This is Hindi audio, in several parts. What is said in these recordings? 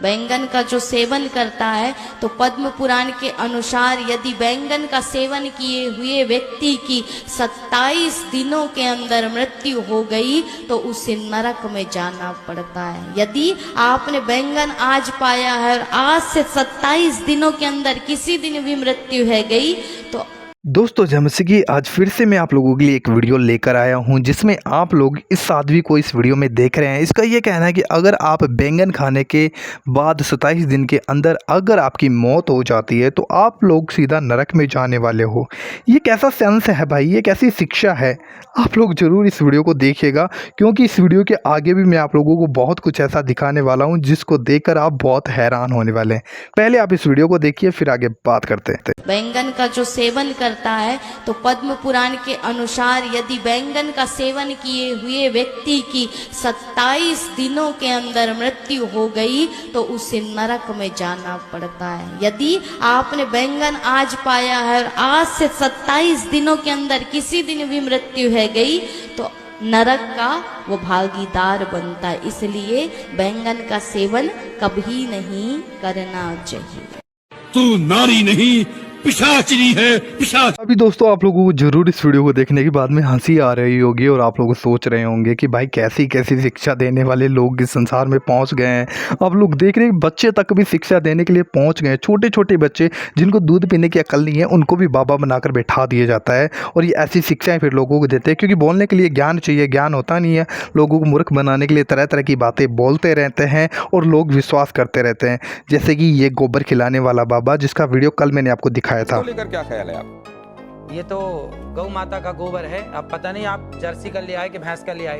बैंगन का जो सेवन करता है तो पद्म पुराण के अनुसार यदि बैंगन का सेवन किए हुए व्यक्ति की 27 दिनों के अंदर मृत्यु हो गई तो उसे नरक में जाना पड़ता है। यदि आपने बैंगन आज पाया है और आज से 27 दिनों के अंदर किसी दिन भी मृत्यु है गई तो दोस्तों जैसे कि आज फिर से मैं आप लोगों के लिए एक वीडियो लेकर आया हूं जिसमें आप लोग इस साध्वी को इस वीडियो में देख रहे हैं। इसका ये कहना है कि अगर आप बैंगन खाने के बाद 27 दिन के अंदर अगर आपकी मौत हो जाती है तो आप लोग सीधा नरक में जाने वाले हो। ये कैसा सेंस है भाई, ये कैसी शिक्षा है? आप लोग ज़रूर इस वीडियो को देखिएगा क्योंकि इस वीडियो के आगे भी मैं आप लोगों को बहुत कुछ ऐसा दिखाने वाला हूँ जिसको देखकर आप बहुत हैरान होने वाले हैं। पहले आप इस वीडियो को देखिए फिर आगे बात करते हैं। बैंगन का जो सेवन करता है तो पद्म पुराण के अनुसार यदि बैंगन का सेवन किए हुए व्यक्ति की 27 दिनों के अंदर मृत्यु हो गई तो उसे नरक में जाना पड़ता है। यदि आपने बैंगन आज पाया है और आज से 27 दिनों के अंदर किसी दिन भी मृत्यु है गई तो नरक का वो भागीदार बनता है। इसलिए बैंगन का सेवन कभी नहीं करना चाहिए। तू नारी नहीं पिशाचनी है, पिशाच। अभी दोस्तों आप लोगों को जरूर इस वीडियो को देखने के बाद में हंसी आ रही होगी और आप लोग सोच रहे होंगे कि भाई कैसी कैसी शिक्षा देने वाले लोग इस संसार में पहुंच गए हैं। आप लोग देख रहे हैं बच्चे तक भी शिक्षा देने के लिए पहुंच गए हैं। छोटे छोटे बच्चे जिनको दूध पीने की अकल नहीं है उनको भी बाबा बनाकर बैठा दिया जाता है और ये ऐसी शिक्षाएं फिर लोगों को देते हैं क्योंकि बोलने के लिए ज्ञान चाहिए, ज्ञान होता नहीं है। लोगों को मूर्ख बनाने के लिए तरह तरह की बातें बोलते रहते हैं और लोग विश्वास करते रहते हैं। जैसे कि ये गोबर खिलाने वाला बाबा जिसका वीडियो कल मैंने आपको दिखाया था। लेकर क्या ख्याल है आप? ये तो गौ माता का गोबर है। अब पता नहीं आप जर्सी का ले आए कि भैंस का ले आए।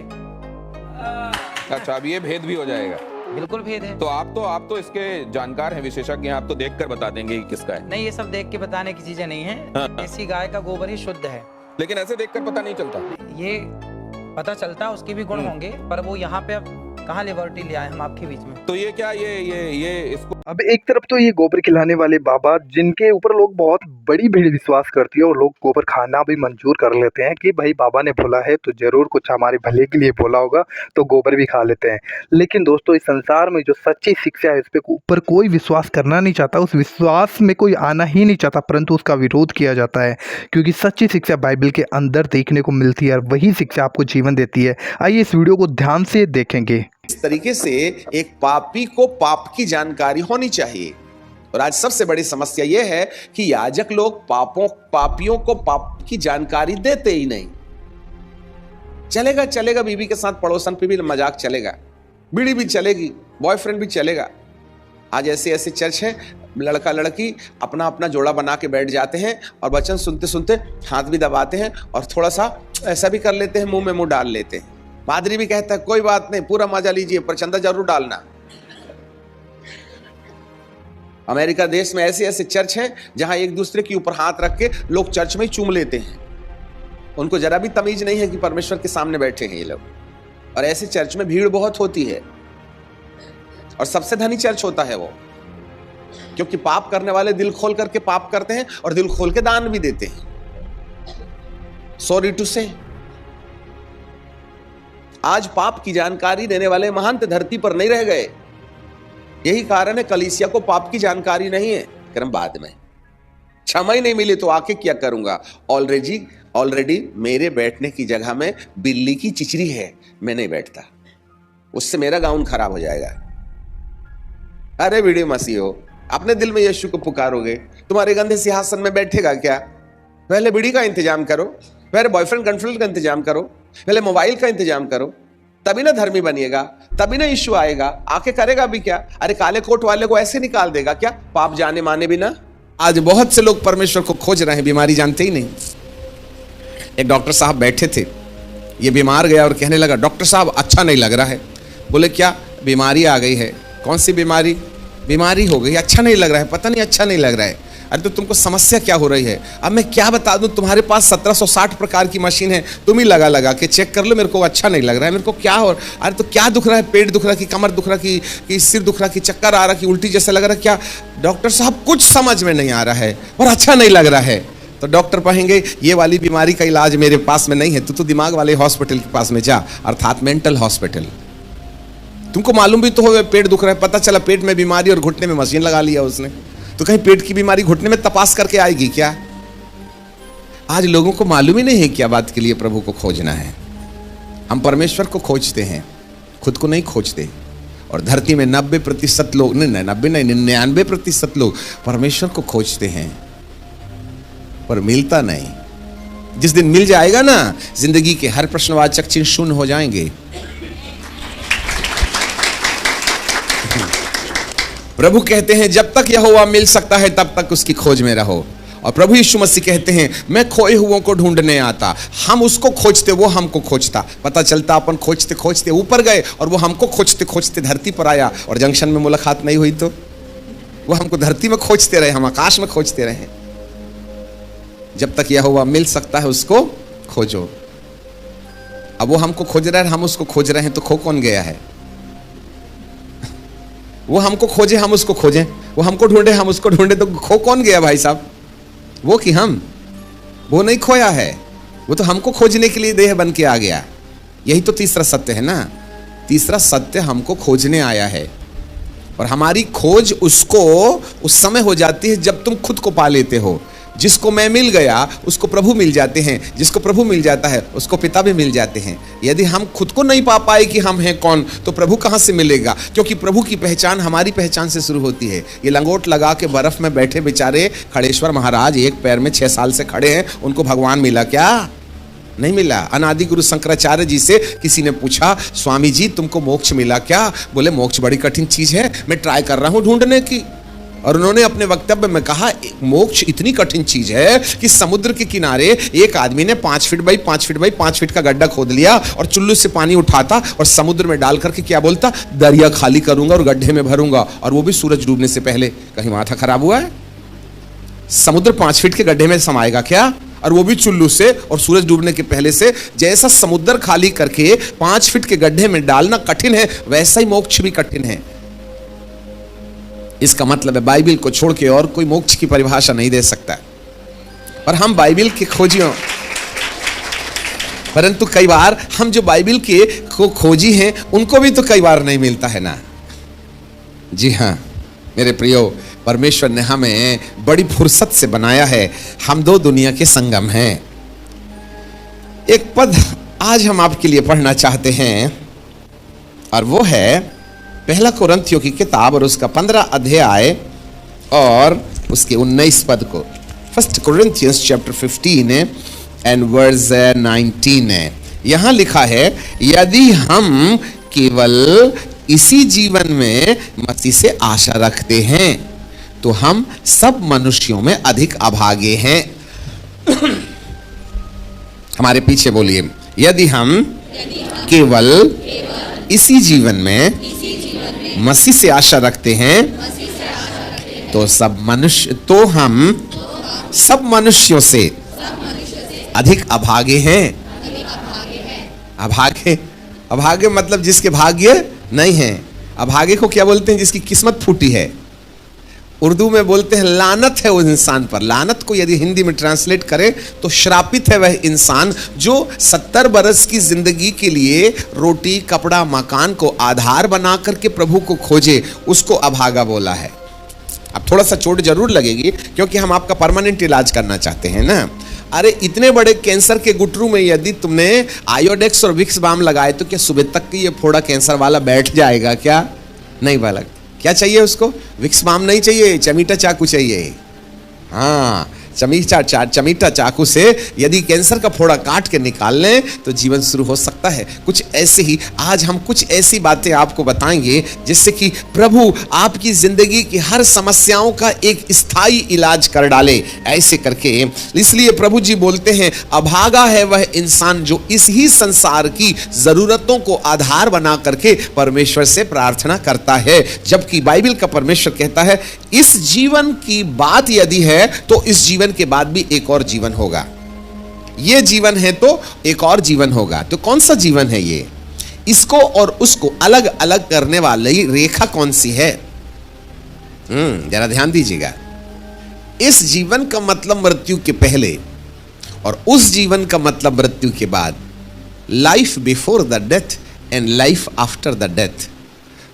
अच्छा, अब ये भेद भी हो जाएगा? बिल्कुल भेद है। तो आप तो इसके जानकार हैं, विशेषज्ञ हैं, आप तो देखकर बता देंगे कि किसका है। नहीं, ये सब देख के बताने की चीजें नहीं है। हाँ। देसी गाय का गोबर ही शुद्ध है। लेकिन ऐसे देखकर पता नहीं चलता। ये पता चलता उसके भी गुण होंगे पर वो यहाँ पे अब कहाँ लिबर्टी ले आए हम आपके बीच में। तो ये क्या ये इसको अब एक तरफ तो ये गोबर खिलाने वाले बाबा जिनके ऊपर लोग बहुत बड़ी भीड़ विश्वास करती है और लोग गोबर खाना भी मंजूर कर लेते हैं कि भाई बाबा ने बोला है तो जरूर कुछ हमारे भले के लिए बोला होगा तो गोबर भी खा लेते हैं। लेकिन दोस्तों इस संसार में जो सच्ची शिक्षा है इस पे ऊपर कोई विश्वास करना नहीं चाहता, उस विश्वास में कोई आना ही नहीं चाहता, परंतु उसका विरोध किया जाता है क्योंकि सच्ची शिक्षा बाइबल के अंदर देखने को मिलती है और वही शिक्षा आपको जीवन देती है। आइए इस वीडियो को ध्यान से देखेंगे। इस तरीके से एक पापी को पाप की जानकारी होनी चाहिए। और आज सबसे बड़ी समस्या यह है कि याजक लोग पापियों को पाप की जानकारी देते ही नहीं। चलेगा बीवी के साथ पड़ोसन पे भी मजाक चलेगा, बीड़ी भी चलेगी, बॉयफ्रेंड भी चलेगा। आज ऐसे ऐसे चर्च हैं, लड़का लड़की अपना अपना जोड़ा बना के बैठ जाते हैं और वचन सुनते सुनते हाथ भी दबाते हैं और थोड़ा सा ऐसा भी कर लेते हैं, मुंह में मुंह डाल लेते हैं। पादरी भी कहता है कोई बात नहीं, पूरा मजा लीजिए पर चंदा जरूर डालना। अमेरिका देश में ऐसे ऐसे चर्च हैं जहां एक दूसरे के ऊपर हाथ रख के लोग चर्च में चूम लेते हैं। उनको जरा भी तमीज नहीं है कि परमेश्वर के सामने बैठे हैं ये लोग। और ऐसे चर्च में भीड़ बहुत होती है और सबसे धनी चर्च होता है वो, क्योंकि पाप करने वाले दिल खोल करके पाप करते हैं और दिल खोल के दान भी देते हैं। सॉरी टू से आज पाप की जानकारी देने वाले महंत धरती पर नहीं रह गए। यही कारण है कलीसिया को पाप की जानकारी नहीं है। क्रम बाद में क्षमा ही नहीं मिले तो आके क्या करूंगा। ऑलरेडी मेरे बैठने की जगह में बिल्ली की चिचरी है, मैं नहीं बैठता, उससे मेरा गाउन खराब हो जाएगा। अरे वीडियो मसीह हो, अपने दिल में यीशु को पुकारोगे, तुम्हारे गंदे सिंहासन में बैठेगा क्या? पहले बीड़ी का इंतजाम करो, पहले बॉयफ्रेंड गर्लफ्रेंड का इंतजाम करो, पहले मोबाइल का इंतजाम करो, तभी ना धर्मी बनिएगा, तभी ना यीशु आएगा। आके करेगा भी क्या? अरे काले कोट वाले को ऐसे निकाल देगा क्या, पाप जाने माने बिना? आज बहुत से लोग परमेश्वर को खोज रहे हैं, बीमारी जानते ही नहीं। एक डॉक्टर साहब बैठे थे, ये बीमार गया और कहने लगा डॉक्टर साहब अच्छा नहीं लग रहा है। बोले क्या? बीमारी आ गई है। कौन सी बीमारी? बीमारी हो गई, अच्छा नहीं लग रहा है। पता नहीं अच्छा नहीं लग रहा है। अरे तो तुमको समस्या क्या हो रही है? अब मैं क्या बता दूं, तुम्हारे पास 1760 प्रकार की मशीन है, तुम ही लगा के चेक कर लो, मेरे को अच्छा नहीं लग रहा है, मेरे को क्या हो। अरे तो क्या दुख रहा है? पेट दुख रहा है कि कमर दुख रहा है कि सिर दुख रहा है कि चक्कर आ रहा है कि उल्टी जैसा लग रहा है? क्या डॉक्टर साहब कुछ समझ में नहीं आ रहा है और अच्छा नहीं लग रहा है। तो डॉक्टर कहेंगे ये वाली बीमारी का इलाज मेरे पास में नहीं है, तू तो दिमाग वाले हॉस्पिटल के पास में जा, अर्थात मेंटल हॉस्पिटल। तुमको मालूम भी तो हो पेट दुख रहा है, पता चला पेट में बीमारी और घुटने में मशीन लगा लिया उसने, तो कहीं पेट की बीमारी घुटने में तपास करके आएगी क्या? आज लोगों को मालूम ही नहीं है क्या बात के लिए प्रभु को खोजना है। हम परमेश्वर को खोजते हैं, खुद को नहीं खोजते। और धरती में 90% लोग, नहीं 90 नहीं 99% लोग परमेश्वर को खोजते हैं, पर मिलता नहीं। जिस दिन मिल जाएगा ना, जिंदगी के हर प्रश्नवाचक चिन्ह शून्य हो जाएंगे। प्रभु कहते हैं जब तक यहोवा मिल सकता है तब तक उसकी खोज में रहो। और प्रभु यीशु मसीह कहते हैं मैं खोए हुओं को ढूंढने आता। हम उसको खोजते, वो हमको खोजता। पता चलता अपन खोजते खोजते ऊपर गए और वो हमको खोजते खोजते धरती पर आया, और जंक्शन में मुलाकात नहीं हुई तो वो हमको धरती में खोजते रहे, हम आकाश में खोजते रहे। जब तक यहोवा मिल सकता है उसको खोजो। अब वो हमको खोज रहा है, हम उसको खोज रहे हैं, तो खो कौन गया है? वो हमको खोजे हम उसको खोजें, वो हमको ढूंढे हम उसको ढूंढे, तो खो कौन गया भाई साहब? वो कि हम? वो नहीं खोया है, वो तो हमको खोजने के लिए देह बन के आ गया। यही तो तीसरा सत्य है ना। तीसरा सत्य हमको खोजने आया है, और हमारी खोज उसको उस समय हो जाती है जब तुम खुद को पा लेते हो। जिसको मैं मिल गया उसको प्रभु मिल जाते हैं, जिसको प्रभु मिल जाता है उसको पिता भी मिल जाते हैं। यदि हम खुद को नहीं पा पाए कि हम हैं कौन, तो प्रभु कहां से मिलेगा? क्योंकि प्रभु की पहचान हमारी पहचान से शुरू होती है। ये लंगोट लगा के बर्फ में बैठे बेचारे खड़ेश्वर महाराज एक पैर में 6 साल से खड़े हैं, उनको भगवान मिला क्या? नहीं मिला। अनादि गुरु शंकराचार्य जी से किसी ने पूछा स्वामी जी तुमको मोक्ष मिला क्या? बोले मोक्ष बड़ी कठिन चीज है, मैं ट्राई कर रहा हूं ढूंढने की। और उन्होंने अपने वक्तव्य में कहा मोक्ष इतनी कठिन चीज है कि समुद्र के किनारे एक आदमी ने 5 feet by 5 feet by 5 feet का गड्ढा खोद लिया और चुल्लू से पानी उठाता और समुद्र में डाल करके क्या बोलता, दरिया खाली करूंगा और गड्ढे में भरूंगा, और वो भी सूरज डूबने से पहले। कहीं माथा खराब हुआ है? समुद्र 5 फीट के गड्ढे में समाएगा क्या? और वो भी चुल्लू से और सूरज डूबने के पहले से। जैसा समुद्र खाली करके 5 फीट के गड्ढे में डालना कठिन है, वैसा ही मोक्ष भी कठिन है। इसका मतलब है बाइबिल को छोड़ के और कोई मोक्ष की परिभाषा नहीं दे सकता। और हम बाइबिल के खोजियों, परंतु कई बार हम जो बाइबिल के को खोजी हैं उनको भी तो कई बार नहीं मिलता है ना। जी हाँ मेरे प्रियो, परमेश्वर ने हमें बड़ी फुर्सत से बनाया है। हम दो दुनिया के संगम हैं। एक पद आज हम आपके लिए पढ़ना चाहते हैं, और वो है पहला कोरिन्थियों की किताब और उसका 15 अध्याय और उसके 19 पद को। 1 Corinthians chapter 15 and verse 19 है। यहां लिखा है यदि हम केवल इसी जीवन में मसीह से आशा रखते हैं तो हम सब मनुष्यों में अधिक अभागे हैं। हमारे पीछे बोलिए, यदि हम केवल इसी जीवन में मसीह से आशा रखते हैं तो हम सब मनुष्यों से अधिक अभागे हैं। अभागे मतलब जिसके भाग्य नहीं है। अभागे को क्या बोलते हैं? जिसकी किस्मत फूटी है। उर्दू में बोलते हैं लानत है उस इंसान पर। लानत को यदि हिंदी में ट्रांसलेट करें तो श्रापित है वह इंसान जो 70 बरस की जिंदगी के लिए रोटी कपड़ा मकान को आधार बना करके प्रभु को खोजे, उसको अभागा बोला है। अब थोड़ा सा चोट जरूर लगेगी क्योंकि हम आपका परमानेंट इलाज करना चाहते हैं ना। अरे इतने बड़े कैंसर के गुटरू में यदि तुमने आयोडेक्स और विक्स बाम लगाए तो क्या सुबह तक ये फोड़ा कैंसर वाला बैठ जाएगा क्या? नहीं बालक। क्या चाहिए उसको? विक्स बाम नहीं चाहिए, चमीटा चाकू चाहिए। हाँ, चमीटा चाकू से यदि कैंसर का फोड़ा काट के निकाल लें तो जीवन शुरू हो सकता है। कुछ ऐसे ही आज हम कुछ ऐसी बातें आपको बताएंगे जिससे कि प्रभु आपकी जिंदगी की हर समस्याओं का एक स्थायी इलाज कर डाले। ऐसे करके इसलिए प्रभु जी बोलते हैं अभागा है वह इंसान जो इस ही संसार की जरूरतों को आधार बना करके परमेश्वर से प्रार्थना करता है, जबकि बाइबल का परमेश्वर कहता है इस जीवन की बात यदि है तो इस जीवन के बाद भी एक और जीवन होगा। ये जीवन है तो एक और जीवन होगा। तो कौन सा जीवन है ये? इसको और उसको अलग अलग करने वाली रेखा कौन सी है? जरा ध्यान दीजिएगा। इस जीवन का मतलब मृत्यु के पहले और उस जीवन का मतलब मृत्यु के बाद। Life before the death and life after the death.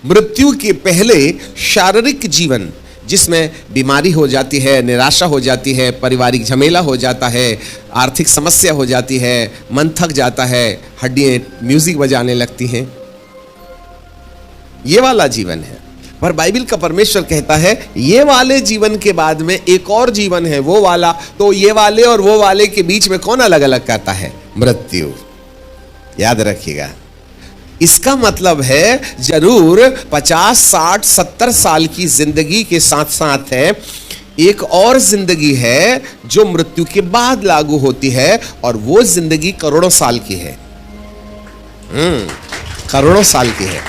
मृत्यु के पहले शारीरिक जीवन जिसमें बीमारी हो जाती है, निराशा हो जाती है, पारिवारिक झमेला हो जाता है, आर्थिक समस्या हो जाती है, मन थक जाता है, हड्डियां म्यूजिक बजाने लगती हैं, ये वाला जीवन है। पर बाइबल का परमेश्वर कहता है ये वाले जीवन के बाद में एक और जीवन है, वो वाला। तो ये वाले और वो वाले के बीच में कौन अलग अलग करता है? मृत्यु। याद रखिएगा, इसका मतलब है जरूर 50, 60, 70 साल की जिंदगी के साथ साथ है एक और जिंदगी है जो मृत्यु के बाद लागू होती है, और वो जिंदगी करोड़ों साल की है। करोड़ों साल की है।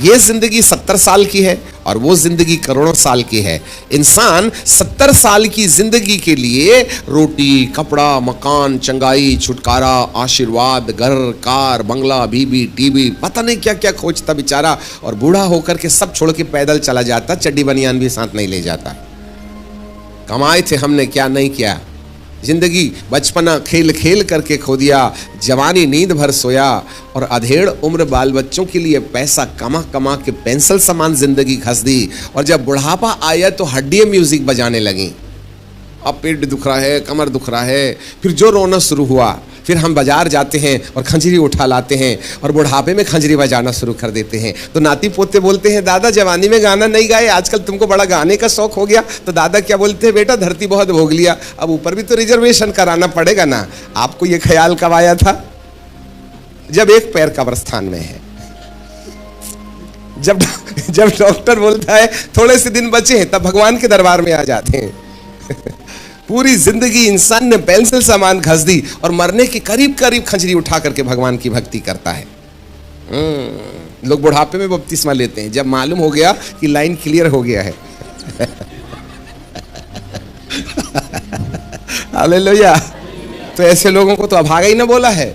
ये जिंदगी 70 साल की है और वो जिंदगी करोड़ों साल की है। इंसान 70 साल की जिंदगी के लिए रोटी, कपड़ा, मकान, चंगाई, छुटकारा, आशीर्वाद, घर, कार, बंगला, बीबी, टीवी, पता नहीं क्या क्या खोजता बेचारा, और बूढ़ा होकर के सब छोड़ के पैदल चला जाता, चड्डी बनियान भी साथ नहीं ले जाता। कमाए थे हमने, क्या नहीं किया। जिंदगी बचपना खेल खेल करके खो दिया, जवानी नींद भर सोया, और अधेड़ उम्र बाल बच्चों के लिए पैसा कमा कमा के पेंसिल समान जिंदगी घस दी, और जब बुढ़ापा आया तो हड्डियां म्यूजिक बजाने लगी। अब पेट दुख रहा है, कमर दुख रहा है, फिर जो रोना शुरू हुआ, फिर हम बाजार जाते हैं और खंजरी उठा लाते हैं और बुढ़ापे में खंजरी बजाना शुरू कर देते हैं। तो नाती पोते बोलते हैं दादा जवानी में गाना नहीं गाए, आजकल तुमको बड़ा गाने का शौक हो गया। तो दादा क्या बोलते हैं, बेटा धरती बहुत भोग लिया, अब ऊपर भी तो रिजर्वेशन कराना पड़ेगा ना। आपको ये ख्याल कब आया था? जब एक पैर कब्रिस्तान में है, जब डॉक्टर बोलता है थोड़े से दिन बचे हैं, तब भगवान के दरबार में आ जाते हैं। पूरी जिंदगी इंसान ने पेंसिल सामान घस दी और मरने के करीब करीब खंजरी उठा करके भगवान की भक्ति करता है। लोग बुढ़ापे में बपतिस्मा लेते हैं जब मालूम हो गया कि लाइन क्लियर हो गया है। हालेलुया। तो ऐसे लोगों को तो अभागा ही ना बोला है।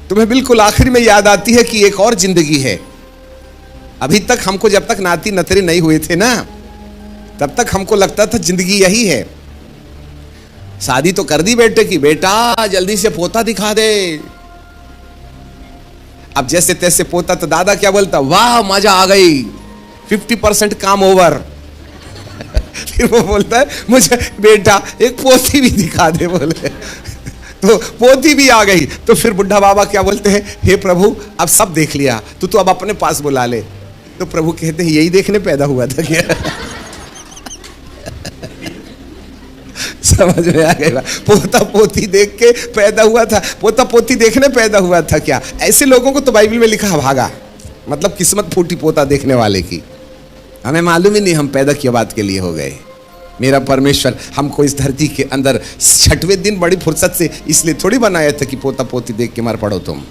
तुम्हें बिल्कुल आखिर में याद आती है कि एक और जिंदगी है। अभी तक हमको, जब तक नाती नतरे नहीं हुए थे ना, तब तक हमको लगता था जिंदगी यही है। शादी तो कर दी बेटे की, बेटा जल्दी से पोता दिखा दे। अब जैसे तैसे पोता, तो दादा क्या बोलता, वाह मजा आ गई, 50% काम ओवर। फिर वो बोलता है मुझे बेटा एक पोती भी दिखा दे, बोले तो पोती भी आ गई। तो फिर बुढ़ा बाबा क्या बोलते हैं, हे प्रभु अब सब देख लिया, तू अब अपने पास बुला ले। तो प्रभु कहते हैं यही देखने पैदा हुआ था क्या? समझ में आ गया? पोता पोती देख के पैदा हुआ था, पोता पोती देखने पैदा हुआ था क्या? ऐसे लोगों को तो बाइबल में लिखा भागा, मतलब किस्मत फूटी पोता देखने वाले की। हमें मालूम ही नहीं हम पैदा किया बात के लिए हो गए। मेरा परमेश्वर हमको इस धरती के अंदर 6वें दिन बड़ी फुर्सत से इसलिए थोड़ी बनाया था कि पोता पोती देख के मर पड़ो तुम।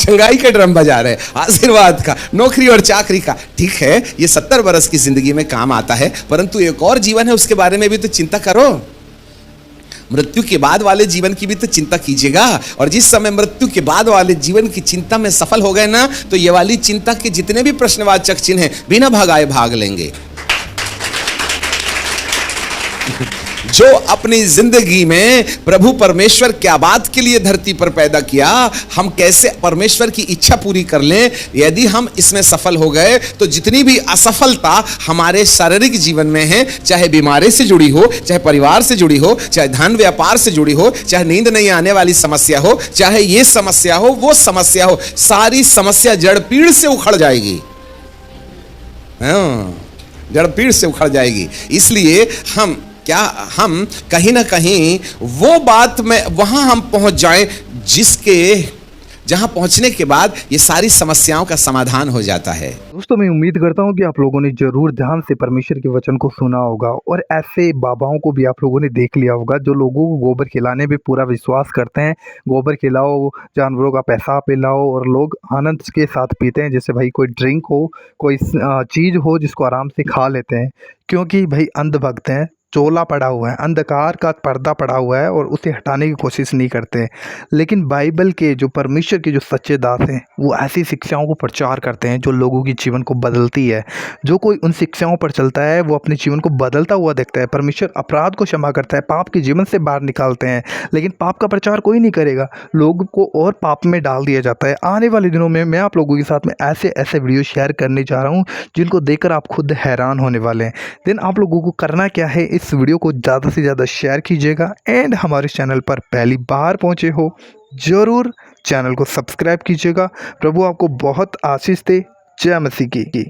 चंगाई का ड्रम बजा रहे, आशीर्वाद का, नौकरी और चाकरी का। ठीक है, ये 70 बरस की जिंदगी में काम आता है, परंतु एक और जीवन है, उसके बारे में भी तो चिंता करो। मृत्यु के बाद वाले जीवन की भी तो चिंता कीजिएगा। और जिस समय मृत्यु के बाद वाले जीवन की चिंता में सफल हो गए ना, तो ये वाली चिंता के जितने भी प्रश्नवाचक चिन्ह हैं बिना भगाए भाग लेंगे। जो अपनी जिंदगी में प्रभु परमेश्वर क्या बात के लिए धरती पर पैदा किया, हम कैसे परमेश्वर की इच्छा पूरी कर लें, यदि हम इसमें सफल हो गए तो जितनी भी असफलता हमारे शारीरिक जीवन में है, चाहे बीमारी से जुड़ी हो, चाहे परिवार से जुड़ी हो, चाहे धन व्यापार से जुड़ी हो, चाहे नींद नहीं आने वाली समस्या हो, चाहे ये समस्या हो, वो समस्या हो, सारी समस्या जड़ पीड़ से उखड़ जाएगी। जड़ पीड़ से उखड़ जाएगी। इसलिए हम कहीं ना कहीं वो बात में वहां हम पहुंच जाएं जहां पहुंचने के बाद ये सारी समस्याओं का समाधान हो जाता है। दोस्तों मैं उम्मीद करता हूं कि आप लोगों ने जरूर ध्यान से परमेश्वर के वचन को सुना होगा, और ऐसे बाबाओं को भी आप लोगों ने देख लिया होगा जो लोगों को गोबर खिलाने पे पूरा विश्वास करते हैं। गोबर खिलाओ, जानवरों का पेशाब पिलाओ, और लोग आनंद के साथ पीते हैं, जैसे भाई कोई ड्रिंक हो, कोई चीज़ हो जिसको आराम से खा लेते हैं, क्योंकि भाई अंधभक्त हैं, चोला पड़ा हुआ है, अंधकार का पर्दा पड़ा हुआ है और उसे हटाने की कोशिश नहीं करते। लेकिन बाइबल के जो परमेश्वर के जो सच्चे दास हैं वो ऐसी शिक्षाओं को प्रचार करते हैं जो लोगों की जीवन को बदलती है। जो कोई उन शिक्षाओं पर चलता है वो अपने जीवन को बदलता हुआ देखता है। परमेश्वर अपराध को क्षमा करता है, पाप के जीवन से बाहर निकालते हैं, लेकिन पाप का प्रचार कोई नहीं करेगा, लोगों को और पाप में डाल दिया जाता है। आने वाले दिनों में मैं आप लोगों के साथ में ऐसे ऐसे वीडियो शेयर करने जा रहा हूँ जिनको देखकर आप खुद हैरान होने वाले हैं। देन आप लोगों को करना क्या है, इस वीडियो को ज़्यादा से ज़्यादा शेयर कीजिएगा एंड हमारे चैनल पर पहली बार पहुँचे हो ज़रूर चैनल को सब्सक्राइब कीजिएगा। प्रभु आपको बहुत आशीष दे। जय मसीह की।